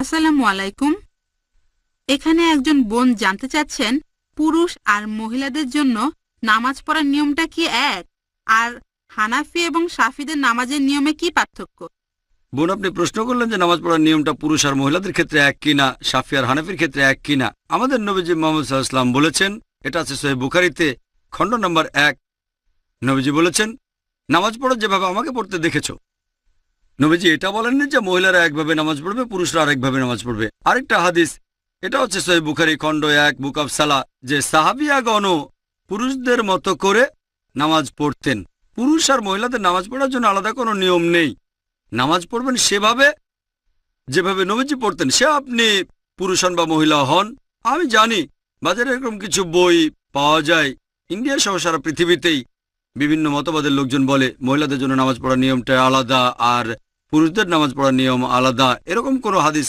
আসসালামু আলাইকুম। এখানে একজন বোন জানতে চাচ্ছেন পুরুষ আর মহিলাদের জন্য নামাজ পড়ার নিয়মটা কি এক, আর হানাফি এবং শাফিদের নামাজের নিয়মে কি পার্থক্য? বোন, আপনি প্রশ্ন করলেন যে নামাজ পড়ার নিয়মটা পুরুষ আর মহিলাদের ক্ষেত্রে এক কিনা, শাফি আর হানাফির ক্ষেত্রে এক কিনা। আমাদের নবীজি মুহাম্মদ সাল্লাল্লাহু আলাইহি ওয়াসাল্লাম বলেছেন, এটা আছে সহিহ বুখারীতে খণ্ড নম্বর 1। নবীজি বলেছেন, নামাজ পড়ো যেভাবে আমাকে পড়তে দেখেছো। নবীজি এটা বলেননি যে মহিলারা একভাবে নামাজ পড়বে, পুরুষরা আরেকভাবে নামাজ পড়বে। আরেকটা হাদিস, এটা হচ্ছে সহিহ বুখারী খণ্ড 1 বুক অব সালাহ, যে সাহাবিয়াগণও পুরুষদের মতো করে নামাজ পড়তেন। পুরুষ আর মহিলাদের নামাজ পড়ার জন্য আলাদা কোনো নিয়ম নেই। নামাজ পড়বেন সেভাবে যেভাবে নবীজি পড়তেন, সে আপনি পুরুষ হন বা মহিলা হন। আমি জানি বাজারে এরকম কিছু বই পাওয়া যায়, ইন্ডিয়া সহ সারা পৃথিবীতেই বিভিন্ন মতবাদের লোকজন বলে মহিলাদের জন্য নামাজ পড়ার নিয়মটা আলাদা আর পুরুষদের নামাজ পড়ার নিয়ম আলাদা। এরকম কোনো হাদিস